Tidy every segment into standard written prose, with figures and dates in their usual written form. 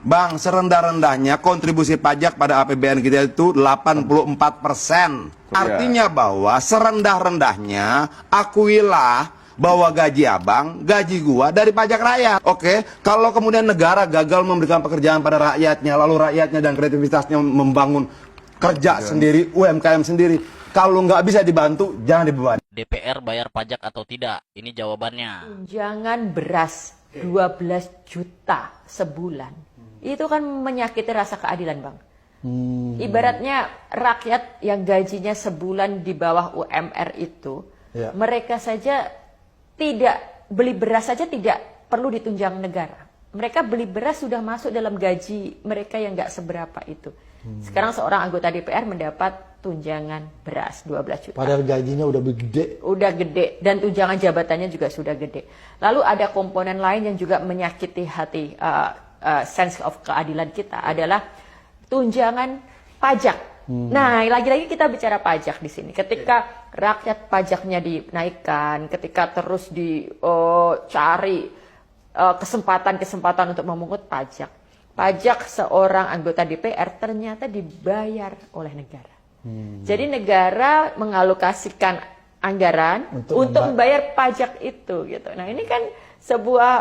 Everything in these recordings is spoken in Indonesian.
Bang, serendah-rendahnya kontribusi pajak pada APBN kita itu 84%. Artinya bahwa serendah-rendahnya akuilah bahwa gaji abang, gaji gua dari pajak rakyat. Oke, kalau kemudian negara gagal memberikan pekerjaan pada rakyatnya, lalu rakyatnya dan kreativitasnya membangun kerja sendiri, UMKM sendiri, kalau nggak bisa dibantu, jangan dibebani. DPR bayar pajak atau tidak? Ini jawabannya. Tunjangan beras 12 juta sebulan. Itu kan menyakiti rasa keadilan, Bang. Ibaratnya rakyat yang gajinya sebulan di bawah UMR itu, mereka saja tidak beli beras saja tidak perlu ditunjang negara. Mereka beli beras sudah masuk dalam gaji mereka yang nggak seberapa itu. Sekarang seorang anggota DPR mendapat tunjangan beras 12 juta. Padahal gajinya udah gede. Udah gede dan tunjangan jabatannya juga sudah gede. Lalu ada komponen lain yang juga menyakiti hati sense of keadilan kita adalah tunjangan pajak. Nah, lagi-lagi kita bicara pajak di sini. Ketika rakyat pajaknya dinaikkan, ketika terus dicari kesempatan-kesempatan untuk memungut pajak, pajak seorang anggota DPR ternyata dibayar oleh negara. Jadi negara mengalokasikan anggaran untuk membayar pajak itu, gitu. Nah, ini kan sebuah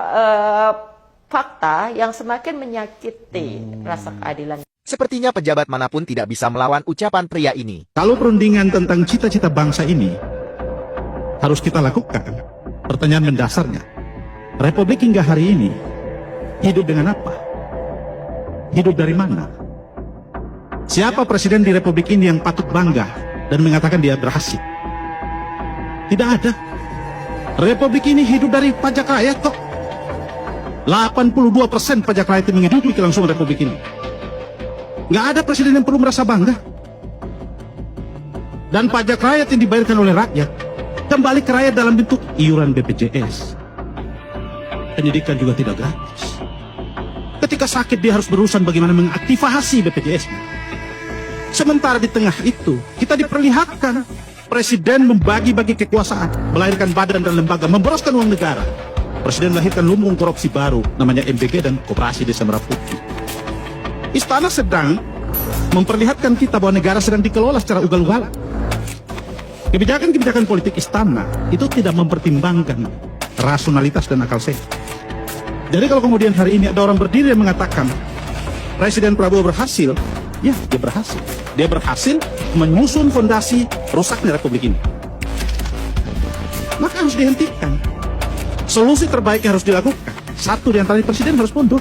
fakta yang semakin menyakiti rasa keadilan. Sepertinya pejabat manapun tidak bisa melawan ucapan pria ini. Kalau perundingan tentang cita-cita bangsa ini harus kita lakukan, pertanyaan mendasarnya, Republik hingga hari ini hidup dengan apa? Hidup dari mana? Siapa presiden di Republik ini yang patut bangga dan mengatakan dia berhasil? Tidak ada. Republik ini hidup dari pajak rakyat kok. 82% pajak rakyat yang menghidupi kelangsungan Republik ini. Nggak ada presiden yang perlu merasa bangga. Dan pajak rakyat yang dibayarkan oleh rakyat kembali ke rakyat dalam bentuk iuran BPJS. Pendidikan juga tidak gratis. Ketika sakit dia harus berurusan bagaimana mengaktifasi BPJS-nya. Sementara di tengah itu kita diperlihatkan presiden membagi-bagi kekuasaan, melahirkan badan dan lembaga, memboroskan uang negara. Presiden melahirkan lumbung korupsi baru namanya MBG dan Koperasi Desa Merah Putih. Istana sedang memperlihatkan kita bahwa negara sedang dikelola secara ugal-ugalan. Kebijakan-kebijakan politik istana itu tidak mempertimbangkan rasionalitas dan akal sehat. Jadi kalau kemudian hari ini ada orang berdiri yang mengatakan Presiden Prabowo berhasil, ya dia berhasil. Dia berhasil menyusun fondasi rusaknya Republik ini. Maka harus dihentikan. Solusi terbaik yang harus dilakukan, satu di antaranya presiden harus mundur.